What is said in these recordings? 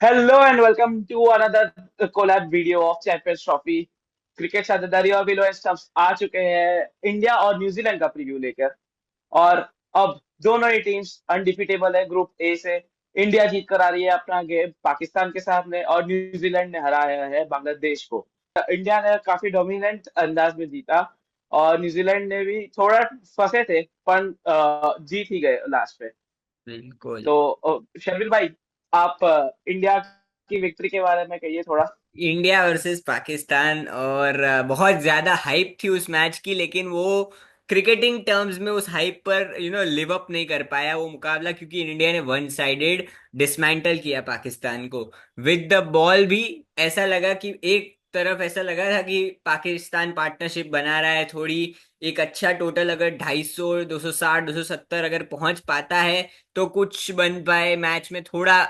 Hello and welcome to another collab video of Champions Trophy. Cricket साझेदारी और below stuffs आ चुके हैं India और न्यूजीलैंड का प्रीव्यू लेकर। और अब दोनों ही टीम्स अनडिफिटेबल है ग्रुप ए से। इंडिया जीत कर आ रही है अपना गेम पाकिस्तान के सामने और न्यूजीलैंड ने हराया है बांग्लादेश को। इंडिया ने काफी डोमिनेंट अंदाज में जीता और न्यूजीलैंड ने भी थोड़ा फंसे थे पर जीत ही गए लास्ट पे। बिल्कुल। तो शर्विल भाई, आप इंडिया की विक्ट्री के बारे में कहिए थोड़ा। इंडिया वर्सेस पाकिस्तान और बहुत ज्यादा हाइप थी उस मैच की, लेकिन वो क्रिकेटिंग टर्म्स में उस हाइप पर लिव अप नहीं कर पाया वो मुकाबला, क्योंकि इंडिया ने वन साइडेड डिसमेंटल किया पाकिस्तान को विद द बॉल भी। ऐसा लगा कि एक तरफ ऐसा लगा था कि पाकिस्तान पार्टनरशिप बना रहा है थोड़ी, एक अच्छा टोटल अगर 250 260 270 अगर पहुंच पाता है तो कुछ बन पाए मैच में, थोड़ा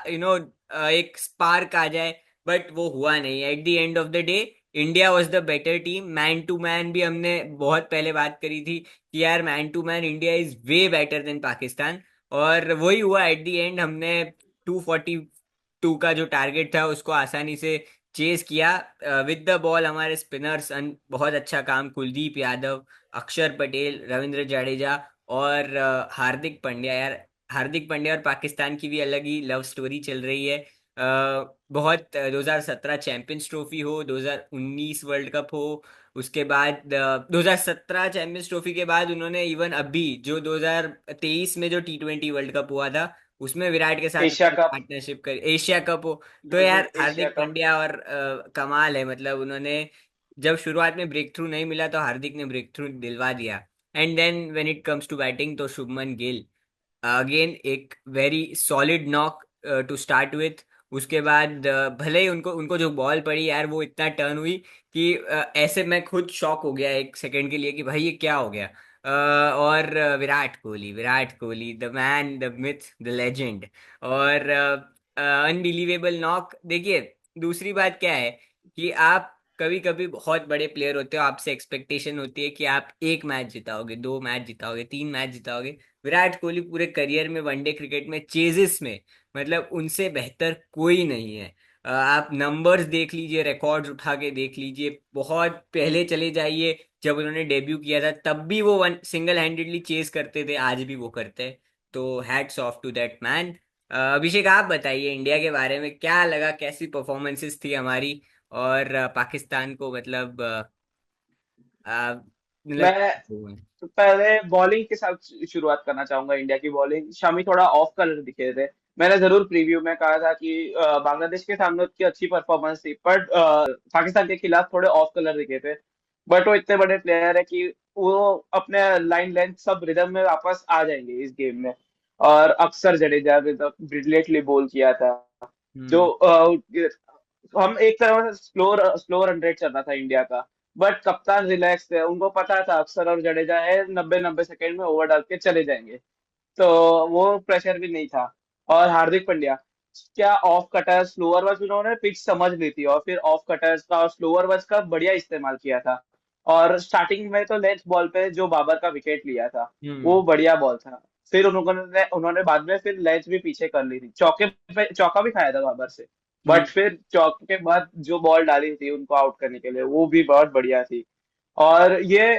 एक स्पार्क आ जाए। बट वो हुआ नहीं। At the end of the day India was the better team. Man to man भी हमने बहुत पहले बात करी थी कि यार man to man India is way better than Pakistan, और वही हुआ। एट द एंड हमने 242 का जो टारगेट था उसको आसानी से चेज किया। विद द बॉल हमारे स्पिनर्स बहुत अच्छा काम, कुलदीप यादव, अक्षर पटेल, रविंद्र जडेजा और हार्दिक पांड्या। यार हार्दिक पांड्या और पाकिस्तान की भी अलग ही लव स्टोरी चल रही है। बहुत 2017 चैंपियंस ट्रॉफी हो, 2019 वर्ल्ड कप हो, उसके बाद 2017 चैंपियंस ट्रॉफी के बाद उन्होंने इवन अभी जो 2023 में जो T20 वर्ल्ड कप हुआ था उसमें विराट के साथ एशिया कप। पार्टनरशिप कर, एशिया कप हो। तो यार एशिया हार्दिक कप। पांड्या और कमाल है, मतलब उन्होंने जब शुरुआत में ब्रेक थ्रू नहीं मिला तो हार्दिक ने ब्रेक थ्रू दिलवा दिया। And then when it comes to batting तो शुभमन गिल अगेन एक very solid knock to start with. उसके बाद भले ही उनको उनको जो बॉल पड़ी यार वो इतना टर्न हुई कि ऐसे मैं खुद शॉक हो गया एक सेकंड के लिए कि भाई ये क्या हो गया। और Virat Kohli the man the myth the legend, और अनबिलीवेबल नॉक। देखिए दूसरी बात क्या है कि आप कभी कभी बहुत बड़े प्लेयर होते हो, आपसे एक्सपेक्टेशन होती है कि आप एक मैच जिताओगे, दो मैच जिताओगे, तीन मैच जिताओगे। विराट कोहली पूरे करियर में वनडे क्रिकेट में चेजिस में मतलब उनसे बेहतर कोई नहीं है। आप नंबर्स देख लीजिए, रिकॉर्ड्स उठा के देख लीजिए, बहुत पहले चले जाइए जब उन्होंने डेब्यू किया था तब भी वो वन सिंगल हैंडेडली चेज करते थे, आज भी वो करते हैं। तो hats off to that man. Abhishek आप बताइए इंडिया के बारे में क्या लगा, कैसी परफॉर्मेंसेस थी हमारी, और पाकिस्तान को मतलब मतलब मैं पहले बॉलिंग के साथ शुरुआत करना चाहूंगा। इंडिया की बॉलिंग शामी थोड़ा ऑफ कलर दिखे थे। मैंने जरूर प्रीव्यू में कहा था कि बांग्लादेश के सामने उसकी अच्छी परफॉर्मेंस थी पर पाकिस्तान के खिलाफ थोड़े ऑफ कलर दिखे थे। बट वो इतने बड़े प्लेयर है कि वो अपने लाइन लेंथ सब रिदम में वापस आ जाएंगे इस गेम में। और अक्सर जडेजा ने तो ब्रिलियंटली बॉल किया था। जो हम्म। हम एक तरह से स्लो स्लो रन रेट चल रहा था इंडिया का। बट कप्तान रिलैक्स थे, उनको पता था अक्सर और जडेजा है 90 सेकंड में ओवर डाल के चले जाएंगे। तो वो प्रेशर भी नहीं था। और हार्दिक पांड्या क्या ऑफ कटर स्लोअर वर्स उन्होंने पिच समझ ली थी और फिर ऑफ कटर्स का और स्लोअर वर्स का बढ़िया इस्तेमाल किया था। और स्टार्टिंग में तो लेंथ बॉल पे जो बाबर का विकेट लिया था वो हम्म। बढ़िया बॉल था। फिर उन्होंने उन्होंने बाद में फिर लेंथ भी पीछे कर ली थी, चौके पे चौका भी खाया था बाबर से। बट हम्म। फिर चौके के बाद जो बॉल डाली थी उनको आउट करने के लिए वो भी बहुत बढ़िया थी। और ये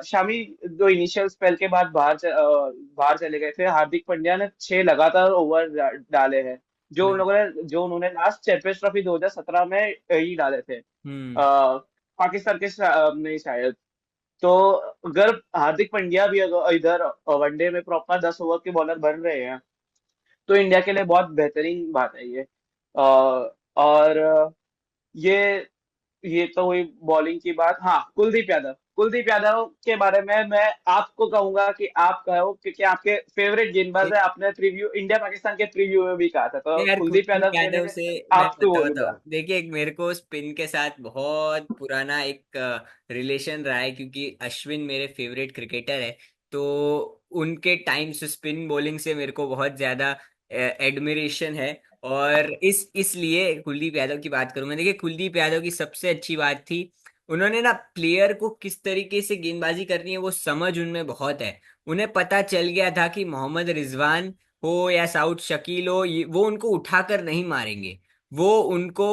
शामी जो इनिशियल स्पेल के बाद बाहर चले गए थे, हार्दिक पांड्या ने 6 लगातार ओवर डाले हैं। जो उन्होंने लास्ट चैंपियंस ट्रॉफी 2017 में ही डाले थे हम्म। पाकिस्तान के नहीं शायद। तो अगर हार्दिक पांड्या भी अगर इधर वनडे में प्रॉपर 10 ओवर के बॉलर बन रहे हैं तो इंडिया के लिए बहुत बेहतरीन बात है ये। और ये ये तो हुई बॉलिंग की बात। हाँ, कुलदीप यादव के बारे में मैं आपको कहूंगा कि आप कहो क्योंकि आपके फेवरेट गेंदबाज है। आपने प्रीव्यू इंडिया पाकिस्तान के प्रीव्यू में भी कहा था, तो यार कुलदीप कुलदीप यादव के यादव लिए से मैं आपको बताता बोलूंगा। हूँ। देखिए मेरे को स्पिन के साथ बहुत पुराना एक रिलेशन रहा है, क्योंकि अश्विन मेरे फेवरेट क्रिकेटर है। तो उनके टाइम से स्पिन बॉलिंग से मेरे को बहुत ज्यादा एडमिरेशन है। और इसलिए कुलदीप यादव की बात करूंगा। देखिए कुलदीप यादव की सबसे अच्छी बात थी, उन्होंने ना प्लेयर को किस तरीके से गेंदबाजी करनी है वो समझ उनमें बहुत है। उन्हें पता चल गया था कि मोहम्मद रिजवान हो या साउथ शकील हो, वो उनको उठाकर नहीं मारेंगे। वो उनको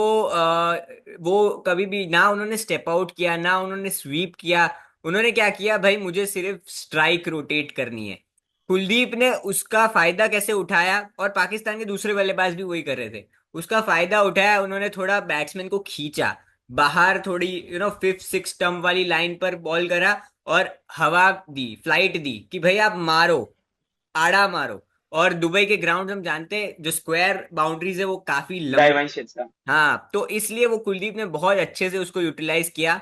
वो कभी भी ना उन्होंने स्टेप आउट किया ना उन्होंने स्वीप किया। उन्होंने क्या किया भाई, मुझे सिर्फ स्ट्राइक रोटेट करनी है। कुलदीप ने उसका फायदा कैसे उठाया, और पाकिस्तान के दूसरे बल्लेबाज भी वही कर रहे थे, उसका फायदा उठाया। उन्होंने थोड़ा बैट्समैन को खींचा बाहर, थोड़ी फिफ्थ सिक्स स्टंप वाली लाइन पर बॉल करा, और हवा दी, फ्लाइट दी कि भाई आप मारो, आड़ा मारो। और दुबई के ग्राउंड हम जानते हैं, जो स्क्वायर बाउंड्रीज है वो काफी लंबी। डायमेंशन का। हाँ, तो इसलिए वो कुलदीप ने बहुत अच्छे से उसको यूटिलाइज किया।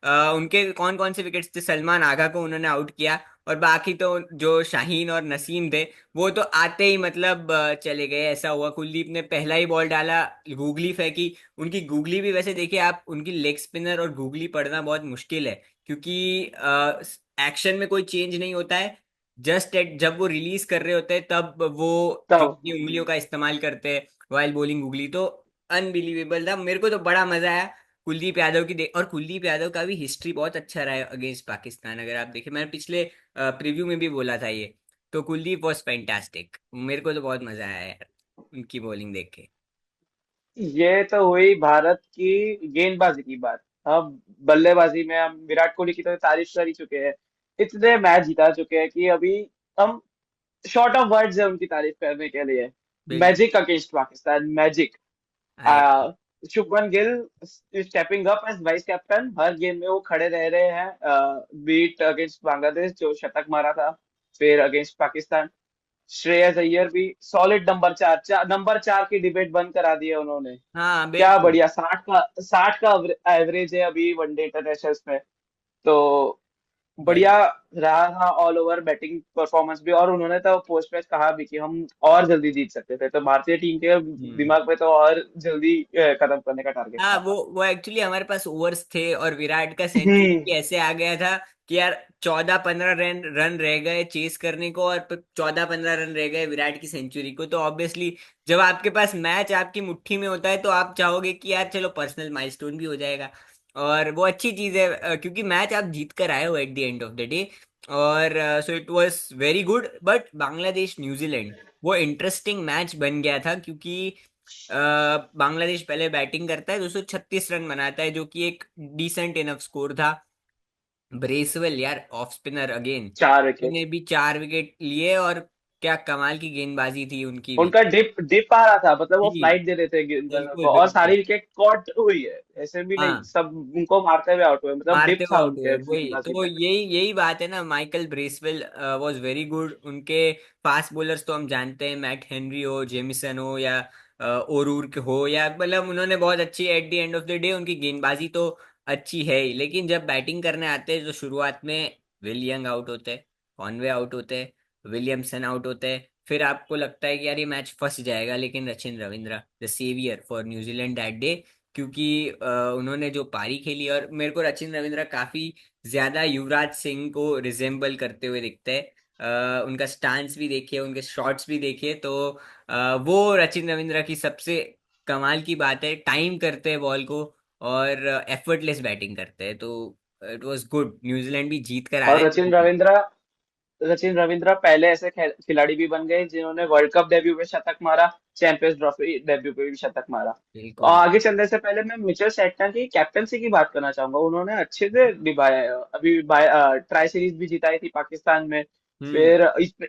उनके कौन कौन से विकेट्स थे, सलमान आगा को उन्होंने आउट किया, और बाकी तो जो शाहीन और नसीम थे वो तो आते ही मतलब चले गए। ऐसा हुआ, कुलदीप ने पहला ही बॉल डाला, गूगली फेंकी। उनकी गूगली भी वैसे देखिए आप, उनकी लेग स्पिनर और गूगली पढ़ना बहुत मुश्किल है, क्योंकि एक्शन में कोई चेंज नहीं होता है। जस्ट एट जब वो रिलीज कर रहे होते हैं तब वो जो तब अपनी उंगलियों का इस्तेमाल करते हैं वाइल बॉलिंग गूगली। तो अनबिलीवेबल था, मेरे को तो बड़ा मजा आया कुलदीप यादव की देख। और कुलदीप यादव का भी हिस्ट्री बहुत अच्छा रहा है अगेंस्ट पाकिस्तान, अगर आप देखें, मैंने पिछले प्रीव्यू में भी बोला था ये। तो कुलदीप वॉज फैंटास्टिक, मेरे को तो बहुत मजा आया यार उनकी बॉलिंग देख के। ये तो हुई भारत की गेंदबाजी की बात। अब बल्लेबाजी में हम विराट कोहली की तो तारीफ कर ही चुके हैं, इतने मैच जिता चुके हैं कि अभी हम शॉर्ट ऑफ वर्ड्स है उनकी तारीफ करने के लिए। बिल्कुल। Magic against Pakistan, magic. आई। Shubman Gill stepping up as vice captain, हर गेम में वो खड़े रह रहे हैं। बीट अगेंस्ट बांग्लादेश जो शतक मारा था, फिर अगेंस्ट पाकिस्तान श्रेयस अय्यर भी सॉलिड नंबर चार की डिबेट बंद करा दी है उन्होंने। हाँ क्या बिल्कुल। बढ़िया, 60 का एवरेज है अभी वनडे इंटरनेशनल्स में। तो भाई। बढ़िया रहा था ऑल ओवर बैटिंग परफॉर्मेंस भी। और उन्होंने तो पोस्ट मैच कहा भी कि हम और जल्दी जीत सकते थे, तो भारतीय टीम के हम्म। दिमाग में तो और जल्दी खत्म करने का टारगेट हाँ, था। वो एक्चुअली हमारे पास ओवर्स थे, और विराट का हम्म। सेंचुरी ऐसे आ गया था कि यार 14-15 रन रन रह गए चेस करने को, और 14-15 रन रह गए विराट की सेंचुरी को। तो ऑब्वियसली जब आपके पास मैच आपकी मुट्ठी में होता है तो आप चाहोगे कि यार चलो पर्सनल माइलस्टोन भी हो जाएगा। और वो अच्छी चीज है, क्योंकि मैच आप जीत कर आए हो at the end of the day. और so it was very good. But Bangladesh New Zealand, वो इंटरेस्टिंग मैच बन गया था, क्योंकि अ, बांग्लादेश पहले बैटिंग करता है, 236 रन बनाता है, जो कि एक डिसेंट इनफ स्कोर था। ब्रेसवेल यार ऑफ स्पिनर अगेन, 4 विकेट। उन्होंने भी 4 विकेट लिए, और क्या कमाल की गेंदबाजी थी उनकी भी। उनका डिप डिप आ रहा था, मतलब वो जी। फ्लाइट दे रहे थे गेंदों बिल्कुल को, और बिल्कुल। सारी विकेट कॉट हुई है, ऐसे भी नहीं हाँ, सब उनको मारते हुए आउट हुए, मतलब मारते डिप हुए था आउट हुए, उनके वही गेंदबाजी तो, में। यही यही बात है ना। Michael Bracewell was very good. उनके फास्ट बॉलर्स तो हम जानते हैं, मैट हेनरी हो, जेमिसन हो, या ओरूर हो, या मतलब उन्होंने बहुत अच्छी, eight the end of the day उनकी गेंदबाजी तो अच्छी है ही। लेकिन जब बैटिंग करने आते हैं तो शुरुआत में विल यंग आउट होते हैं, कॉनवे आउट होते हैं, विलियमसन आउट होते हैं, फिर आपको लगता है कि यार ये मैच फंस जाएगा। लेकिन Rachin Ravindra, the saviour for New Zealand that day, क्योंकि उन्होंने जो पारी खेली, और मेरे को रचिन रविंद्रा काफी ज्यादा युवराज सिंह को रिजेम्बल करते हुए दिखते हैं। उनका स्टांस भी देखिए, उनके शॉट्स भी देखिए, तो वो रचिन रविंद्रा की सबसे कमाल की बात है, टाइम करते हैं बॉल को, और एफर्टलेस बैटिंग करते हैं। तो इट वाज गुड, न्यूजीलैंड भी जीत कर आया और है। रचिन रविंद्रा पहले ऐसे खिलाड़ी भी बन गए जिन्होंने वर्ल्ड कप डेब्यू में शतक मारा, चैंपियंस ट्रॉफी डेब्यू पे भी शतक मारा। और बिल्कुल आगे चलने से पहले मैं मिचेल सेटनर की कैप्टनसी की बात करना चाहूंगा, उन्होंने अच्छे से निभाया है। अभी ट्राई सीरीज भी जिताई थी पाकिस्तान में। हम्म। फिर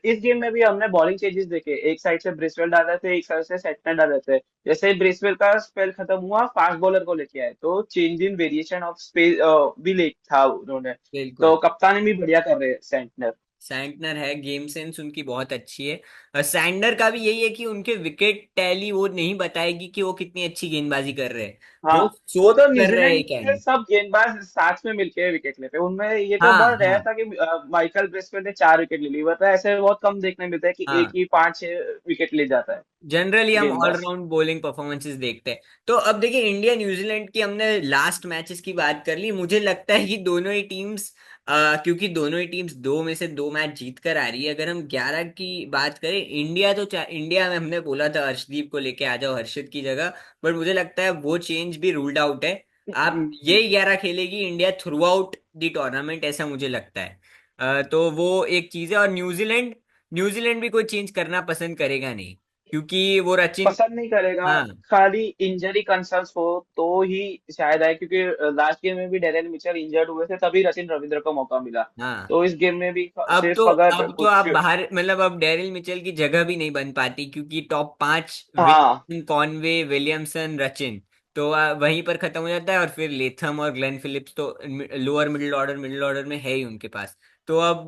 इस गेम में भी हमने बॉलिंग चेंजेस देखे, एक साइड से ब्रिसवेल डाल रहे थे, एक साइड से सेटनर डाल रहे थे। जैसे ही ब्रिसवेल का स्पेल खत्म हुआ, फास्ट बॉलर को लेके आए, तो change in variation of space भी ले था उन्होंने। तो बिल्कुल। कप्तानी भी बढ़िया कर रहे हैं सेंटनर। सैंटनर है, गेम सेंस उनकी बहुत अच्छी है। सैंडर का भी यही है कि उनके विकेट टैली वो नहीं बताएगी कि वो कितनी अच्छी गेंदबाजी कर रहे हैं, हाँ, वो वो सोच तो कर रहे हैं न्यूजीलैंड एक के एंड। सब गेंदबाज साथ में मिलके विकेट लेते हैं, उनमें ये तो हाँ बहुत रेयर हाँ था कि माइकल ब्रेसवेल ने 4 विकेट ले ली, वरना ऐसे बहुत कम देखने मिलता है कि एक हाँ। ही 5-6 विकेट ले जाता है जनरली हम गेंदबाज। ऑलराउंड बॉलिंग परफॉर्मेंसेस देखते हैं। तो अब देखिए, इंडिया न्यूजीलैंड की हमने लास्ट मैचेस की बात कर ली। मुझे लगता है कि दोनों ही टीम्स, क्योंकि दोनों ही टीम्स दो में से दो मैच जीत कर आ रही है। अगर हम 11 की बात करें, इंडिया तो इंडिया में हमने बोला था हर्षदीप को लेके आ जाओ हर्षित की जगह, बट मुझे लगता है वो चेंज भी रूल्ड आउट है। आप ये 11 खेलेगी India through out the tournament, ऐसा मुझे लगता है। तो वो एक चीज है। और न्यूजीलैंड न्यूजीलैंड भी कोई चेंज करना पसंद करेगा नहीं। क्योंकि वो रचिन। पसंद नहीं करेगा। हाँ खाली इंजरी कंसर्न्स हो तो ही शायद आए, क्योंकि लास्ट गेम में भी डेरेन मिचेल इंजर्ड हुए थे, तभी रचिन रविंद्र को मौका मिला। हाँ। तो इस गेम में भी अब तो सिर्फ अगर अब तो आप कुछ। बाहर, मतलब अब डेरिल मिचेल की जगह भी नहीं बन पाती, क्योंकि टॉप 5 हाँ, विलियमसन, कॉनवे, विलियमसन, रचिन, तो वहीं पर खत्म हो जाता है। और फिर लेथम और ग्लेन फिलिप्स तो लोअर मिडिल ऑर्डर में है ही उनके पास। तो अब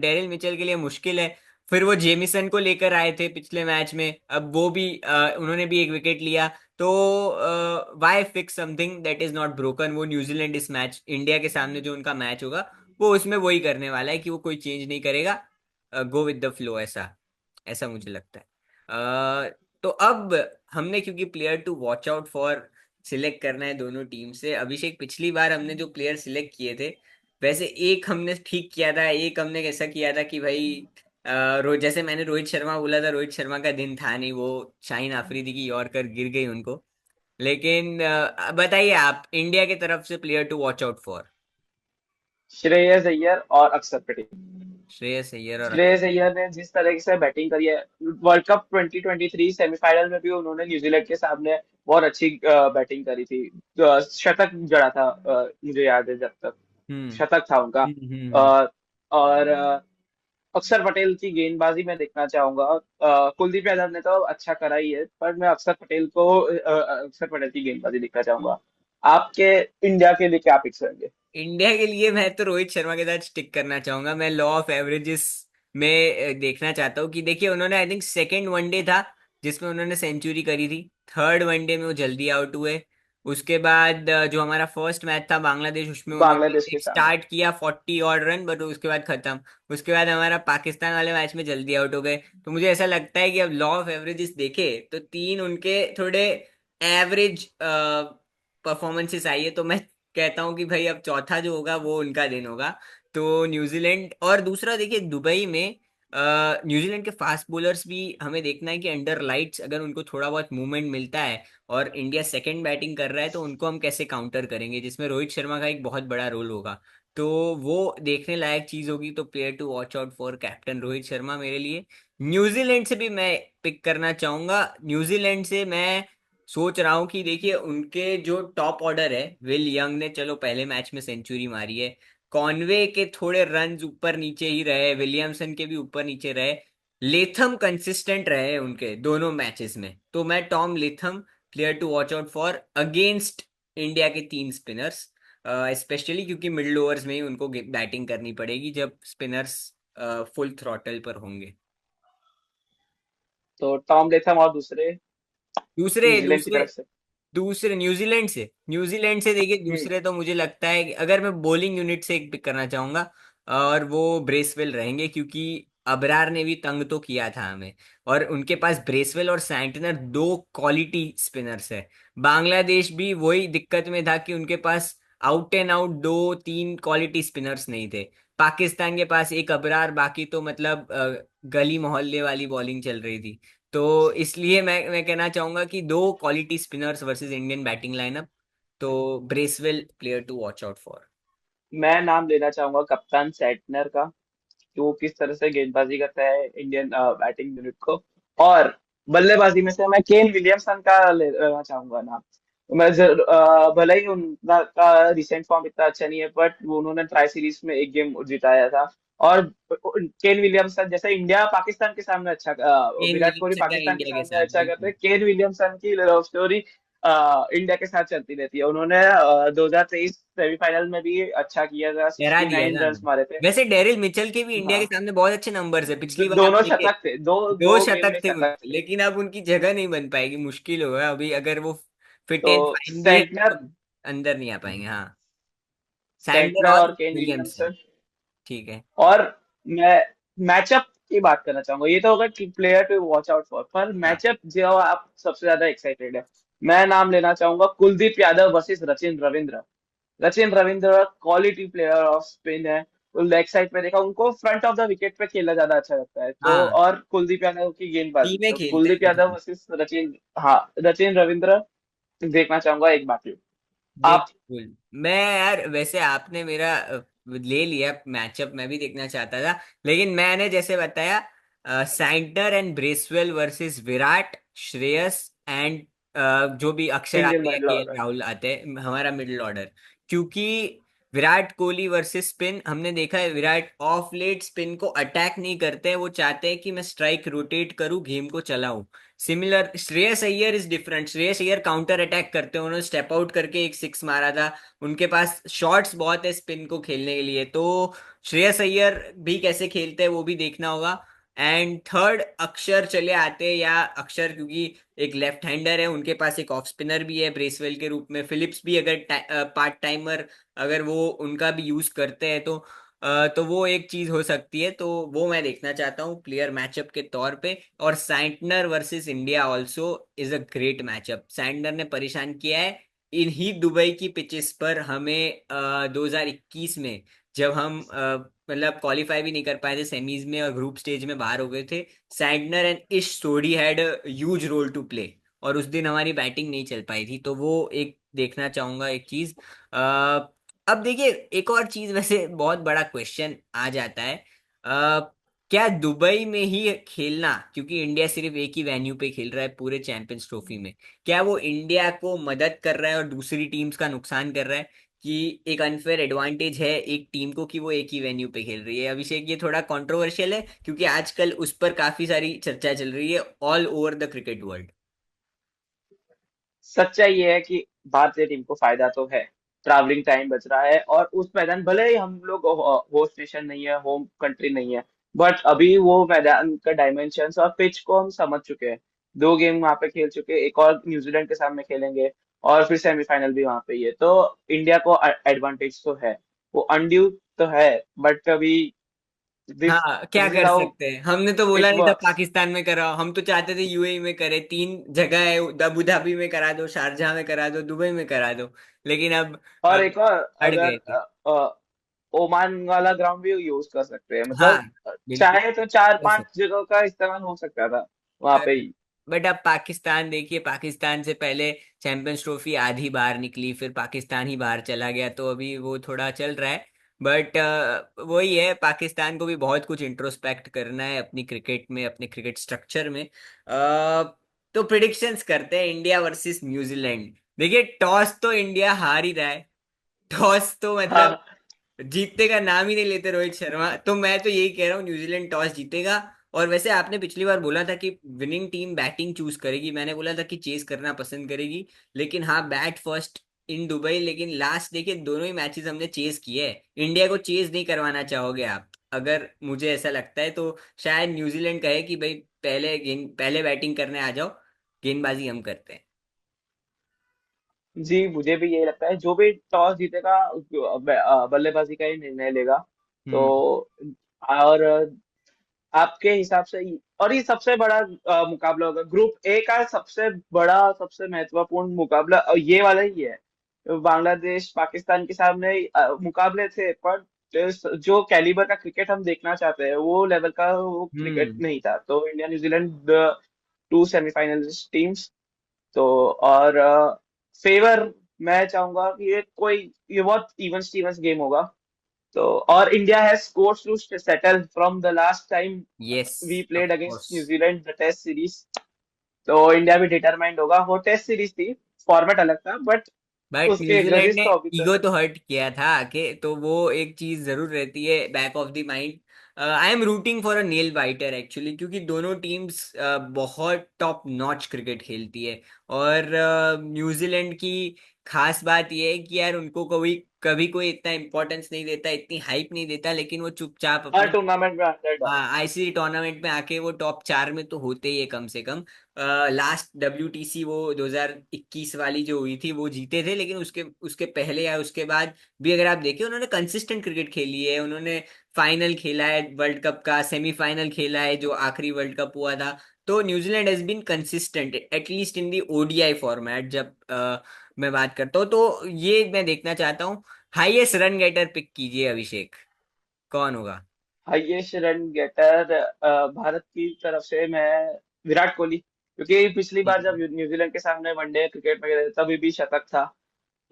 डेरिल मिचेल के लिए मुश्किल है। फिर वो जेमिसन को लेकर आए थे पिछले मैच में, अब वो भी उन्होंने भी एक विकेट लिया। तो why fix something that is not broken. वो न्यूजीलैंड इस मैच, इंडिया के सामने जो उनका मैच होगा, वो उसमें वही करने वाला है कि वो कोई चेंज नहीं करेगा। गो विद द फ्लो, ऐसा ऐसा मुझे लगता है। तो अब हमने, क्योंकि player to watch out for select करना है दोनों टीम से, अभिषेक पिछली बार हमने जो प्लेयर सिलेक्ट किए थे, वैसे एक हमने ठीक किया था, एक हमने कैसा किया था कि भाई जैसे मैंने रोहित शर्मा बोला था, रोहित शर्मा का दिन था नहीं, वो शाहीन अफरीदी की यॉर्कर गिर गई उनको। लेकिन बताइए आप, इंडिया की तरफ से player to watch out for. Shreyas Iyer और अक्षर पटेल। श्रेयस अय्यर और श्रेयस अय्यर ने जिस तरह से बैटिंग करी है, वर्ल्ड कप 2023 सेमीफाइनल में भी उन्होंने न्यूजीलैंड के सामने बहुत अच्छी बैटिंग करी थी। शतक जड़ा था, मुझे याद है जब तक हम्म शतक था उनका। हम्म। अ, और अक्षर पटेल की गेंदबाजी मैं देखना चाहूंगा। कुलदीप यादव ने तो अच्छा करा ही है, पर मैं अक्षर पटेल की गेंदबाजी देखना चाहूंगा। आपके इंडिया के लिए क्या पिक्स रहेंगे? इंडिया के लिए मैं तो रोहित शर्मा के साथ स्टिक करना चाहूंगा। मैं लॉ ऑफ एवरेजेस में देखना चाहता हूँ कि देखिए, उन्होंने आई थिंक सेकेंड वनडे था जिसमें उन्होंने सेंचुरी करी थी। थर्ड वनडे में वो जल्दी आउट हुए। उसके बाद जो हमारा फर्स्ट मैच था बांग्लादेश, उसमें बांग्लादेश उन्होंने के सामने। स्टार्ट किया 40 और रन, बट उसके बाद खत्म। उसके बाद हमारा पाकिस्तान वाले मैच में जल्दी आउट हो गए। तो मुझे ऐसा लगता है कि अब लॉ ऑफ एवरेजेस देखे तो तीन उनके थोड़े एवरेज परफॉर्मेंसेस आई है। तो मैं कहता हूँ कि भाई अब चौथा जो होगा वो उनका दिन होगा। तो न्यूजीलैंड, और दूसरा देखिए दुबई में न्यूजीलैंड के फास्ट बॉलर्स भी हमें देखना है कि अंडर लाइट्स अगर उनको थोड़ा बहुत मूवमेंट मिलता है और इंडिया सेकंड बैटिंग कर रहा है, तो उनको हम कैसे काउंटर करेंगे, जिसमें रोहित शर्मा का एक बहुत बड़ा रोल होगा। तो वो देखने लायक चीज होगी। तो player to watch out for captain Rohit Sharma मेरे लिए। न्यूजीलैंड से भी मैं पिक करना चाहूंगा। न्यूजीलैंड से मैं सोच रहा हूँ कि देखिए, उनके जो टॉप ऑर्डर है, विल यंग ने चलो पहले मैच में सेंचुरी मारी है। कॉनवे के थोड़े रन्स ऊपर नीचे ही रहे, विलियमसन के भी ऊपर नीचे रहे। लेथम कंसिस्टेंट रहे उनके दोनों मैचेस में। तो मैं Tom Latham, player to watch out for against India के तीन स्पिनर्स, स्पेशली क्योंकि मिडिल ओवर्स में ही उनको बैटिंग करनी पड़ेगी जब स्पिनर्स फुल थ्रॉटल पर होंगे। तो टॉम लेथम और दूसरे दूसरे न्यूजीलैंड की दूसरे तरफ से। दूसरे न्यूजीलैंड से देखिए, हम्म। दूसरे तो मुझे लगता है कि अगर मैं बॉलिंग यूनिट से एक पिक करना चाहूंगा, और वो ब्रेसवेल रहेंगे, क्योंकि अबरार ने भी तंग तो किया था हमें। और उनके पास ब्रेसवेल और सैंटनर दो क्वालिटी स्पिनर्स है। बांग्लादेश भी वही दिक्कत में था कि उनके पास आउट एंड आउट दो तीन क्वालिटी स्पिनर्स नहीं थे। पाकिस्तान के पास एक अबरार, बाकी तो मतलब गली मोहल्ले वाली बॉलिंग चल रही थी। तो इसलिए मैं कहना चाहूंगा कि दो quality spinners versus Indian batting lineup. तो Bracewell player to watch out for. मैं नाम लेना चाहूंगा कप्तान सेटनर का, कि वो किस तरह से गेंदबाजी करता है इंडियन बैटिंग यूनिट को। और बल्लेबाजी में से मैं केन विलियमसन का लेना चाहूंगा नाम। भले ही उनका रिसेंट फॉर्म इतना अच्छा नहीं है, बट उन्होंने ट्राई सीरीज में एक गेम जिताया था। और केन विलियमसन जैसे इंडिया पाकिस्तान के सामने अच्छा, केन विराट कोहली विलियमसन का पाकिस्तान के इंडिया के सामने साथ अच्छा करते बिल्कुल। हैं, केन विलियमसन की लव स्टोरी इंडिया के साथ चलती रहती है। उन्होंने 2023 सेमीफाइनल में भी अच्छा किया था, डरा सिक्सटी दिया नाइन था रन हमें। मारे थे। वैसे डेरिल मिचेल के भी इंडिया के हाँ, सामने बहुत अच्छे नंबर्स है पिछली बार, आप दोनों देखे। शतक थे, दो दो दो गेम शतक में थे शतक उनके, थे। लेकिन अब उनकी जगह नहीं बन पाएगी, मुश्किल होगा अभी, अगर वो फिट तो एंड फाइन भी है तो सेंटनर अंदर नहीं आ पाएंगे। हाँ, सैंडलर सेंटनर और और केन विलियमसन। विलियमसन। ठीक है। और मैं मैचअप की बात करना चाहूंगा। ये तो होगा कि player to watch out for, पर हाँ मैचअप जो आप सबसे ज्यादा एक्साइटेड है, मैं नाम लेना चाहूंगा Kuldeep Yadav versus Rachin Ravindra. Rachin Ravindra quality player off spin है। तो लेग साइड पे देखा उनको, फ्रंट ऑफ द विकेट पे खेलना ज्यादा अच्छा लगता है। तो हाँ, और कुलदीप यादव की गेंदबाजी, टीमें तो खेलते कुलदीप यादव हैं। वर्सेस रचिन, हाँ, रचिन रविंद्र देखना चाहूंगा एक बार। आप। बिल्कुल। मैं यार, वैसे आपने मेरा ले लिया मैचअप, मैं भी देखना चाहता था, लेकिन मैंने जैसे बताया Santner and Bracewell versus Virat, Shreyas and जो भी अक्षर इंडियन आते हैं, मिडिल के ऑर्डर। राहुल आते हैं, हमारा मिडिल ऑर्डर। क्योंकि विराट कोहली वर्सेस स्पिन, हमने देखा है विराट ऑफ लेट स्पिन को अटैक नहीं करते हैं, वो चाहते हैं कि मैं स्ट्राइक रोटेट करूं, गेम को चलाऊं। Similar Shreyas Iyer is different, Shreyas Iyer counter attack करते हैं, उन्होंने स्टेप आउट करके एक सिक्स मारा था। उनके पास शॉट्स बहुत है स्पिन को खेलने के लिए, तो श्रेयस अय्यर भी कैसे खेलते हैं वो भी देखना होगा। एंड थर्ड अक्षर चले आते हैं, या अक्षर क्योंकि एक लेफ्ट हैंडर है, उनके पास एक ऑफ स्पिनर भी है ब्रेसवेल के रूप में, फिलिप्स भी अगर पार्ट टाइमर अगर वो उनका भी यूज करते हैं तो वो एक चीज हो सकती है, तो वो मैं देखना चाहता हूँ प्लेयर मैचअप के तौर पे। और Santner versus India also is a great matchup. Santner ने परेशान किया है इन ही दुबई की पिचेस पर हमें 2021 में, जब हम मतलब क्वालिफाई भी नहीं कर पाए थे सेमीज में और ग्रुप स्टेज में बाहर हो गए थे। Santner and Ish Sodhi had huge role to play, और उस दिन हमारी बैटिंग नहीं चल पाई थी, तो वो एक देखना चाहूंगा एक चीज। अब देखिए एक और चीज, वैसे बहुत बड़ा क्वेश्चन आ जाता है, क्या दुबई में ही खेलना, क्योंकि इंडिया सिर्फ एक ही वेन्यू पे खेल रहा है पूरे चैंपियंस ट्रॉफी में, क्या वो इंडिया को मदद कर रहा है और दूसरी टीम्स का नुकसान कर रहा है? कि एक अनफेयर एडवांटेज है एक टीम को कि वो एक ही वेन्यू पे खेल रही है? अभिषेक, ये थोड़ा कंट्रोवर्शियल है क्योंकि आजकल उस पर काफी सारी चर्चा चल रही है all over the cricket world. सच्चाई ये है कि भारतीय टीम को फायदा तो है, ट्रैवलिंग टाइम बच रहा है, और उस मैदान भले ही हम लोग होस्ट नेशन नहीं है, होम कंट्री नहीं है, बट अभी वो मैदान का डायमेंशंस और पिच को हम समझ चुके हैं। 2 गेम वहां पे खेल चुके हैं, एक और न्यूजीलैंड के सामने खेलेंगे, और फिर सेमीफाइनल भी वहां पे ही है, तो इंडिया को एडवांटेज तो है। वो अनड्यू तो है, बट अभी दिस हाँ, क्या दिस इज कर हाउ सकते हैं, हमने तो बोला इट नहीं था वर्क्स। पाकिस्तान में कराओ, हम तो चाहते थे यूएई में करे, तीन जगह है, अबू धाबी में करा दो, शारजाह में करा दो, दुबई में करा दो, लेकिन अब और एक और, अड़ अगर गए थे। ओमान वाला ग्राउंड भी यूज कर सकते हैं, हाँ, मतलब बिल्कुल चाहे तो चार कर पांच सकते। जगहों का इस्तेमाल हो सकता था वहां पे ही। बट अब पाकिस्तान देखिए, पाकिस्तान से पहले चैंपियंस ट्रॉफी आधी बाहर निकली, फिर पाकिस्तान ही बाहर चला गया, तो अभी वो थोड़ा चल रहा है। बट वही है, पाकिस्तान को भी बहुत कुछ इंट्रोस्पेक्ट करना है अपनी क्रिकेट में, अपने क्रिकेट स्ट्रक्चर में। तो प्रिडिक्शंस करते हैं इंडिया वर्सेस न्यूजीलैंड। देखिए टॉस तो इंडिया हार ही रहा है, टॉस तो मतलब हाँ जीतने का नाम ही नहीं लेते रोहित शर्मा, तो मैं तो यही कह रहा हूँ न्यूजीलैंड टॉस जीतेगा। और वैसे आपने पिछली बार बोला था कि विनिंग टीम बैटिंग चूज करेगी, मैंने बोला था कि चेस करना पसंद करेगी, लेकिन हाँ बैट फर्स्ट इन दुबई। लेकिन लास्ट देखिए दोनों ही मैचेस हमने चेस किए हैं, इंडिया को चेस नहीं करवाना चाहोगे आप? अगर मुझे ऐसा लगता है तो शायद न्यूजीलैंड कहे कि भाई पहले गेंद पहले बैटिंग करने आ जाओ, गेंदबाजी हम करते हैं। जी, मुझे भी यही लगता है, जो भी टॉस जीतेगा बल्लेबाजी का ही निर्णय लेगा। तो हम्म। और आपके हिसाब से और ये सबसे बड़ा मुकाबला होगा ग्रुप ए का, सबसे बड़ा सबसे महत्वपूर्ण मुकाबला ये वाला ही है। बांग्लादेश पाकिस्तान के सामने मुकाबले थे, पर जो कैलिबर का क्रिकेट हम देखना चाहते हैं वो लेवल का वो क्रिकेट हम्म। नहीं था। तो इंडिया न्यूजीलैंड 2 सेमीफाइनलिस्ट टीम्स। तो और फेवर मैं चाहूंगा कि ये बहुत इवन स्टीवंस गेम होगा। तो और India has scores to settle from the last time yes, we of played against course. New Zealand the test series. तो इंडिया भी डिटरमाइंड होगा, वो टेस्ट सीरीज थी, फॉर्मेट अलग था, बट बट उसके न्यूजीलैंड ग्रजेस ने तो अभी ईगो तक। तो हर्ट किया था आके, तो वो एक चीज जरूर रहती है back of the mind. I am rooting for a nail biter actually, क्योंकि दोनों टीम्स बहुत टॉप नॉच क्रिकेट खेलती है। और न्यूजीलैंड की खास बात यह है कि यार उनको कभी कभी कोई इतना इंपॉर्टेंस नहीं देता, इतनी हाइप नहीं देता, लेकिन वो चुपचाप हर अपने टूर्नामेंट में 100 डाले। हाँ आईसीसी टूर्नामेंट में आके वो टॉप चार में तो होते ही है कम से कम। लास्ट डब्ल्यूटीसी वो 2021 वाली जो हुई थी वो जीते थे, लेकिन उसके उसके पहले या उसके बाद भी अगर आप देखें उन्होंने कंसिस्टेंट क्रिकेट खेली है, उन्होंने फाइनल खेला है वर्ल्ड कप का, सेमीफाइनल खेला है जो आखिरी वर्ल्ड कप हुआ था। तो New Zealand has been consistent at least in the ODI format. जब मैं बात करता हूँ तो ये मैं देखना चाहता हूँ। हाईएस्ट रन गेटर पिक कीजिए अभिषेक, कौन होगा? हाईएस्ट रन गेटर भारत की तरफ से मैं विराट कोहली, क्योंकि पिछली बार जब न्यूजीलैंड के सामने वनडे क्रिकेट में गए थे, तभी भी शतक था।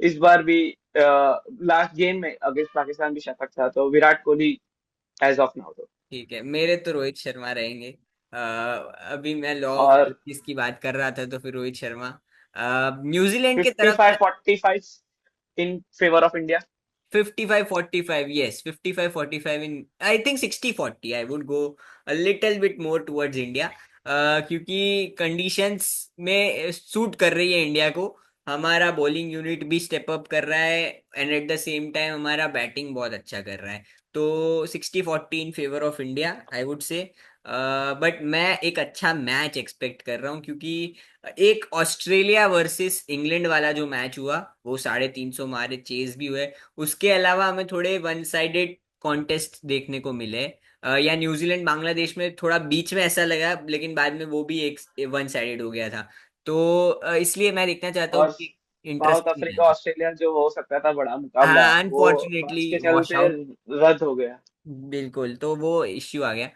इस बार भी लास्ट गेम में अगेंस्ट पाकिस्तान भी शतक था, तो Virat Kohli as of now तो। ठीक है, मेरे तो रोहित शर्मा रहेंगे। अभी मैं लॉ ऑफ और की बात कर रहा था तो फिर रोहित शर्मा। न्यूजीलैंड की तरफ 55-45 in favour of India. 55-45, yes, 55-45 in, I think 60-40, I would go a little bit more towards India, क्योंकि कंडीशंस में सूट कर रही है इंडिया को। हमारा बॉलिंग यूनिट भी स्टेप अप कर रहा है and at the same time हमारा बैटिंग बहुत अच्छा कर रहा है। तो 60-40 in favour of India, I would say. But मैं एक अच्छा मैच एक्सपेक्ट कर रहा हूँ, क्योंकि एक ऑस्ट्रेलिया वर्सेस इंग्लैंड वाला जो मैच हुआ, वो 350 मारे चेज भी हुए। उसके अलावा हमें थोड़े वन साइडेड कॉन्टेस्ट देखने को मिले, या न्यूजीलैंड बांग्लादेश में थोड़ा बीच में ऐसा लगा, लेकिन बाद में वो भी एक वन साइडेड हो गया था। तो इसलिए मैं देखना चाहता हूँ और कि south interesting Africa match. Australia जो हो सकता था बड़ा मुकाबला, हाँ, वो अनफॉर्चुनेटली बारिश के वॉश चलते आउट। रद्द हो गया। बिल्कुल, तो वो इश्यू आ गया।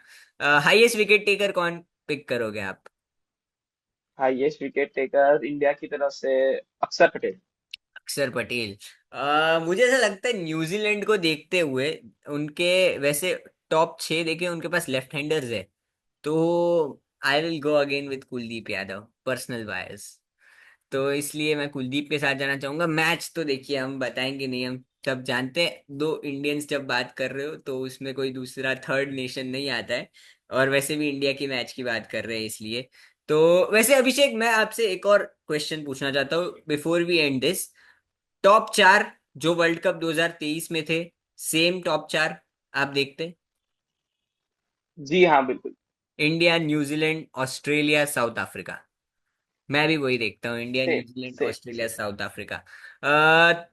हाईएस्ट विकेट टेकर कौन पिक करोगे आप? हाईएस्ट विकेट टेकर इंडिया की तरफ से अक्षर पटेल। अक्षर पटेल। मुझे ऐसा लगता है न्यूजीलैंड को देखते हुए, उनके वैसे टॉप 6 देखे, उनके पास लेफ्ट हैंडर्स है। तो I will go again with Kuldeep Yadav, personal bias. तो इसलिए मैं कुलदीप के साथ जाना चाहूंगा। मैच तो देखिए हम बताएंगे नहीं, हम सब जानते हैं, दो इंडियंस जब बात कर रहे हो तो उसमें कोई दूसरा थर्ड नेशन नहीं आता है। और वैसे भी इंडिया की मैच की बात कर रहे हैं इसलिए। तो वैसे अभिषेक, मैं आपसे एक और क्वेश्चन पूछना चाहता हूँ before we end this. Top 4 जो वर्ल्ड कप 2023 में थे, सेम टॉप 4 आप देखते? जी हाँ, बिल्कुल। India, New Zealand, Australia, south Africa. मैं भी वही देखता हूँ, India, same New Zealand, same Australia, same. South Africa.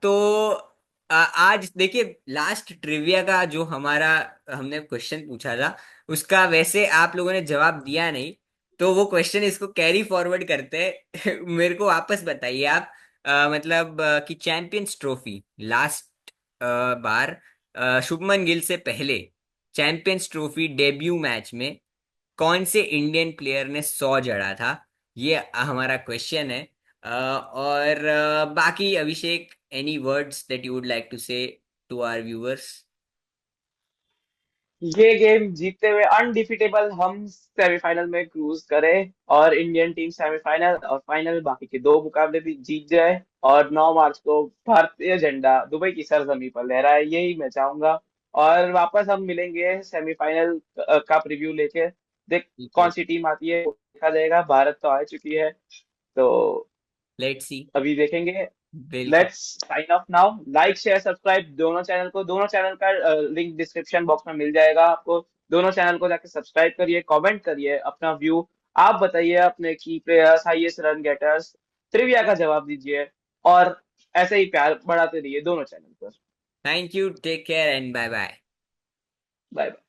तो आज देखिए, लास्ट ट्रिविया का जो हमारा हमने क्वेश्चन पूछा था, उसका वैसे आप लोगों ने जवाब दिया नहीं। तो वो क्वेश्चन इसको कैरी फॉरवर्ड करते हैं। मेरे को वापस बताइए आप। मतलब कि चैंपियंस ट्रॉफी लास्ट बार, शुभमन गिल से पहले चैंपियंस ट्रॉफी डेब्यू मैच में कौन से इंडियन प्लेयर ने 100 जड़ा था? ये हमारा क्वेश्चन है। और बाकी Abhishek, any words that you would like to say to our viewers? ये गेम जीतते हुए अनडिफिटेबल हम सेमीफाइनल में क्रूज करें, और इंडियन टीम सेमीफाइनल और फाइनल बाकी के दो मुकाबले भी जीत जाए, और 9 मार्च को भारतीय झंडा दुबई की सरजमी पर लहराए, यही मैं चाहूंगा। और वापस हम मिलेंगे सेमीफाइनल का प्रीव्यू लेके। देख कौन बिल्कुल। सी टीम आती है वो देखा जाएगा, भारत तो आ चुकी है। तो लेट्स सी। अभी देखेंगे। बिल्कुल। Let's sign off now. Like share subscribe दोनों चैनल का लिंक डिस्क्रिप्शन बॉक्स में मिल जाएगा आपको। दोनों चैनल को जाके सब्सक्राइब करिए, कमेंट करिए अपना व्यू। आप बताइए अपने key players, highest run getters, trivia का जवाब दीजिए, और ऐसे ही प्यार बढ़ाते रहिए दोनों चैनल पर। Thank you, take care and bye bye. Bye bye.